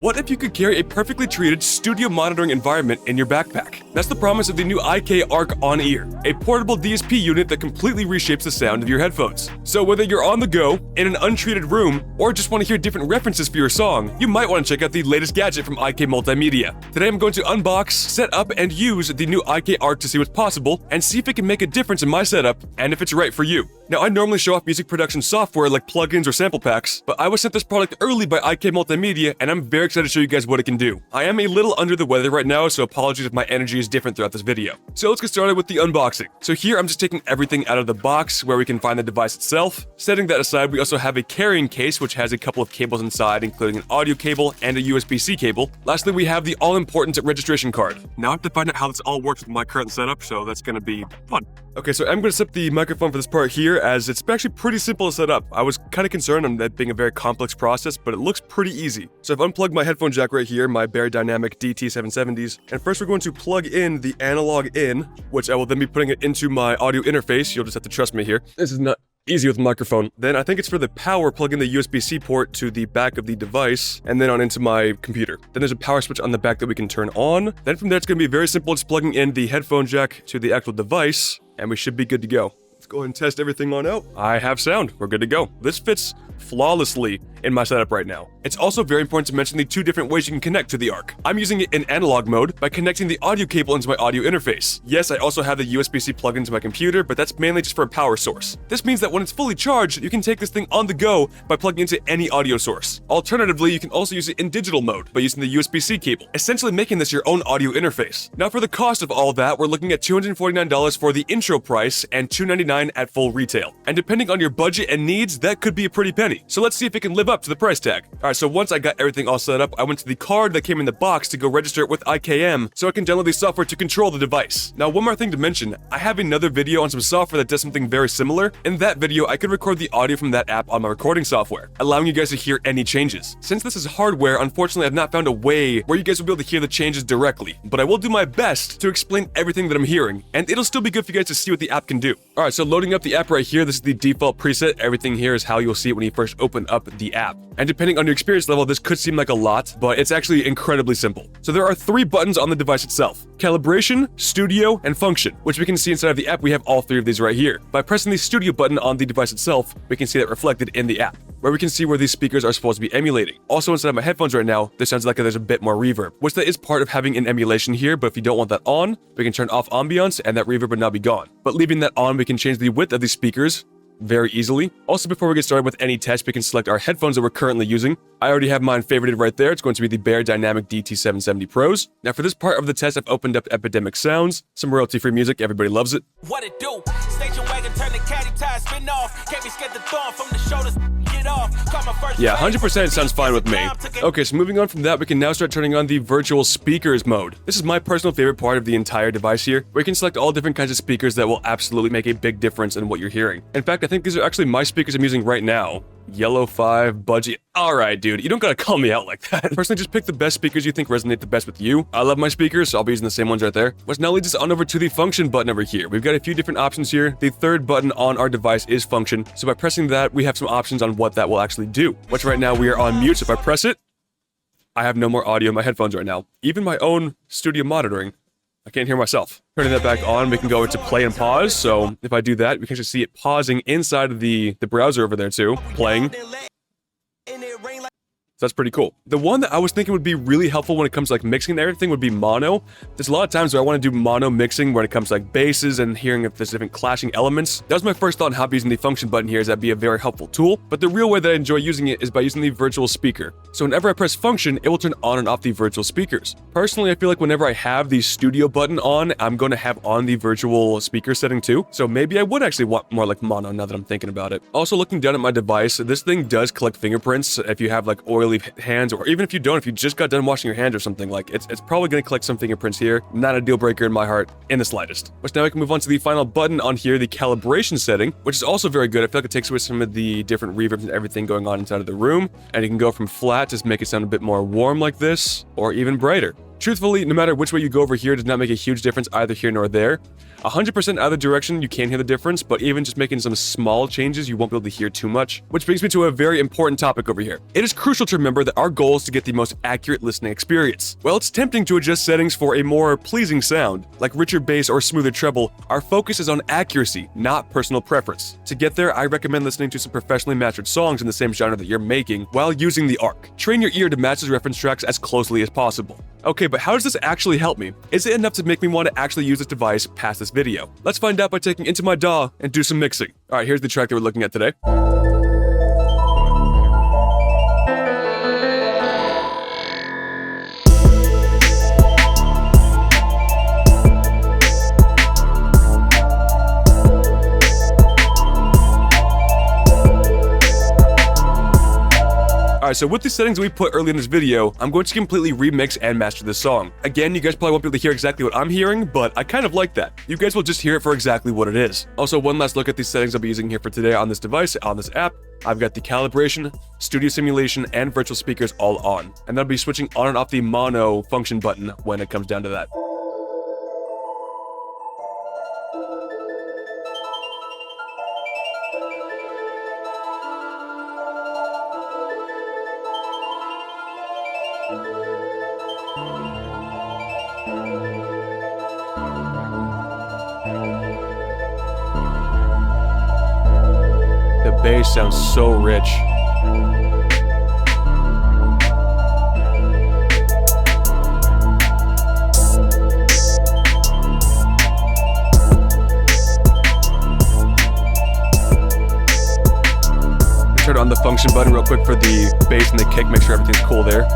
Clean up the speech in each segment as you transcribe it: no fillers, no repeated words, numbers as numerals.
What if you could carry a perfectly treated studio monitoring environment in your backpack? That's the promise of the new IK ARC On-Ear, a portable DSP unit that completely reshapes the sound of your headphones. So whether you're on the go, in an untreated room, or just want to hear different references for your song, you might want to check out the latest gadget from IK Multimedia. Today I'm going to unbox, set up, and use the new IK ARC to see what's possible, and see if it can make a difference in my setup, and if it's right for you. Now, I normally show off music production software like plugins or sample packs, but I was sent this product early by IK Multimedia, and I'm very excited to show you guys what it can do. I am a little under the weather right now, so apologies if my energy is different throughout this video. So let's get started with the unboxing. So here I'm just taking everything out of the box where we can find the device itself. Setting that aside, we also have a carrying case which has a couple of cables inside, including an audio cable and a USB-C cable. Lastly, we have the all-important registration card. Now I have to find out how this all works with my current setup, so that's going to be fun. Okay, so I'm going to set the microphone for this part here, as it's actually pretty simple to set up. I was kind of concerned on that being a very complex process, but it looks pretty easy. So I've unplugged my headphone jack right here, my Bare Dynamic DT770s, and first we're going to plug in the analog in, which I will then be putting it into my audio interface. You'll just have to trust me here. This is not easy with the microphone. Then I think it's for the power, plug in the USB-C port to the back of the device, and then on into my computer. Then there's a power switch on the back that we can turn on. Then from there it's going to be very simple, just plugging in the headphone jack to the actual device, and we should be good to go. Let's go ahead and test everything on out. I have sound. We're good to go. This fits flawlessly in my setup right now. It's also very important to mention the two different ways you can connect to the ARC. I'm using it in analog mode by connecting the audio cable into my audio interface. Yes, I also have the USB-C plug into my computer, but that's mainly just for a power source. This means that when it's fully charged, you can take this thing on the go by plugging into any audio source. Alternatively, you can also use it in digital mode by using the USB-C cable, essentially making this your own audio interface. Now for the cost of all that, we're looking at $249 for the intro price and $299 at full retail. And depending on your budget and needs, that could be a pretty penny. So let's see if it can live up to the price tag. Alright, so once I got everything all set up, I went to the card that came in the box to go register it with IKM so I can download the software to control the device. Now, one more thing to mention, I have another video on some software that does something very similar. In that video, I could record the audio from that app on my recording software, allowing you guys to hear any changes. Since this is hardware, unfortunately, I've not found a way where you guys will be able to hear the changes directly, but I will do my best to explain everything that I'm hearing, and it'll still be good for you guys to see what the app can do. Alright, so loading up the app right here, this is the default preset. Everything here is how you'll see it when you first open up the app. And depending on your experience level, this could seem like a lot, but it's actually incredibly simple. So there are 3 buttons on the device itself: calibration, studio, and function, which we can see inside of the app. We have all 3 of these right here. By pressing the studio button on the device itself, we can see that reflected in the app, where we can see where these speakers are supposed to be emulating. Also inside of my headphones right now, this sounds like there's a bit more reverb, which that is part of having an emulation here, but if you don't want that on, we can turn off ambiance and that reverb would now be gone. But leaving that on, we can change the width of these speakers very easily. Also, before we get started with any test, we can select our headphones that we're currently using. I already have mine favorited right there. It's going to be the Bare Dynamic DT770 Pros. Now for this part of the test, I've opened up Epidemic Sounds, some royalty-free music, everybody loves it. What it do? Station wagon, turn the caddy tires, spin off. Can't be scared the thorn from the shoulders. Get off. Call my first. Yeah, 100% sounds fine with me. Okay, so moving on from that, we can now start turning on the virtual speakers mode. This is my personal favorite part of the entire device here, where you can select all different kinds of speakers that will absolutely make a big difference in what you're hearing. In fact, I think these are actually my speakers I'm using right now. Yellow 5, Budgie. Alright, dude, you don't gotta call me out like that. Personally, just pick the best speakers you think resonate the best with you. I love my speakers, so I'll be using the same ones right there. Which now leads us on over to the function button over here. We've got a few different options here. The 3rd button on our device is function, so by pressing that, we have some options on what that will actually do. Which right now we are on mute, so if I press it, I have no more audio in my headphones right now. Even my own studio monitoring, I can't hear myself. Turning that back on, we can go into play and pause. So if I do that, we can actually see it pausing inside of the browser over there too, playing. So that's pretty cool. The one that I was thinking would be really helpful when it comes to like mixing and everything would be mono. There's a lot of times where I want to do mono mixing when it comes to like basses and hearing if there's different clashing elements. That was my first thought on how using the function button here, is that'd be a very helpful tool. But the real way that I enjoy using it is by using the virtual speaker. So whenever I press function, it will turn on and off the virtual speakers. Personally, I feel like whenever I have the studio button on, I'm going to have on the virtual speaker setting too. So maybe I would actually want more like mono now that I'm thinking about it. Also looking down at my device, this thing does collect fingerprints if you have like oily hands, or even if you don't, if you just got done washing your hands or something, like it's probably going to collect some fingerprints here. Not a deal breaker in my heart in the slightest. Which now we can move on to the final button on here, the calibration setting, which is also very good. I feel like it takes away some of the different reverbs and everything going on inside of the room, and you can go from flat to make it sound a bit more warm like this, or even brighter. Truthfully, no matter which way you go over here does not make a huge difference either here nor there. 100% either direction, you can hear the difference, but even just making some small changes, you won't be able to hear too much. Which brings me to a very important topic over here. It is crucial to remember that our goal is to get the most accurate listening experience. While it's tempting to adjust settings for a more pleasing sound, like richer bass or smoother treble, our focus is on accuracy, not personal preference. To get there, I recommend listening to some professionally mastered songs in the same genre that you're making while using the ARC. Train your ear to match those reference tracks as closely as possible. Okay, but how does this actually help me? Is it enough to make me want to actually use this device past this video? Let's find out by taking Into My DAW and do some mixing. Alright, here's the track that we're looking at today. Alright, so with the settings we put early in this video, I'm going to completely remix and master this song. Again, you guys probably won't be able to hear exactly what I'm hearing, but I kind of like that. You guys will just hear it for exactly what it is. Also, one last look at these settings I'll be using here for today on this device, on this app. I've got the calibration, studio simulation, and virtual speakers all on. And I'll be switching on and off the mono function button when it comes down to that. The bass sounds so rich. Turn on the function button real quick for the bass and the kick, make sure everything's cool there.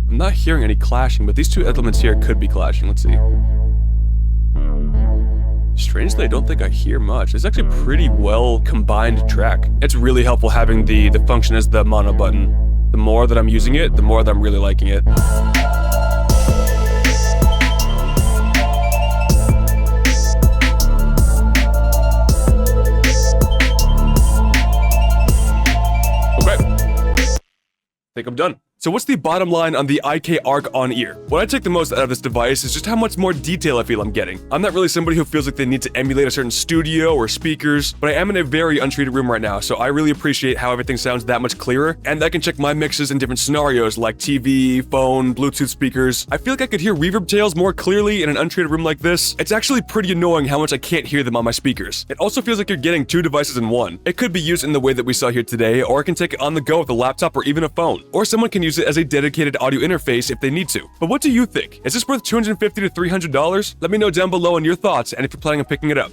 I'm not hearing any clashing, but these two elements here could be clashing. Let's see. Strangely, I don't think I hear much. It's actually a pretty well combined track. It's really helpful having the function as the mono button. The more that I'm using it, the more that I'm really liking it. Okay. I think I'm done. So what's the bottom line on the IK ARC On-Ear? What I take the most out of this device is just how much more detail I feel I'm getting. I'm not really somebody who feels like they need to emulate a certain studio or speakers, but I am in a very untreated room right now, so I really appreciate how everything sounds that much clearer, and I can check my mixes in different scenarios like TV, phone, Bluetooth speakers. I feel like I could hear reverb tails more clearly in an untreated room like this. It's actually pretty annoying how much I can't hear them on my speakers. It also feels like you're getting two devices in one. It could be used in the way that we saw here today, or I can take it on the go with a laptop or even a phone. Or someone can use it as a dedicated audio interface if they need to. But what do you think? Is this worth $250 to $300? Let me know down below on your thoughts and if you're planning on picking it up.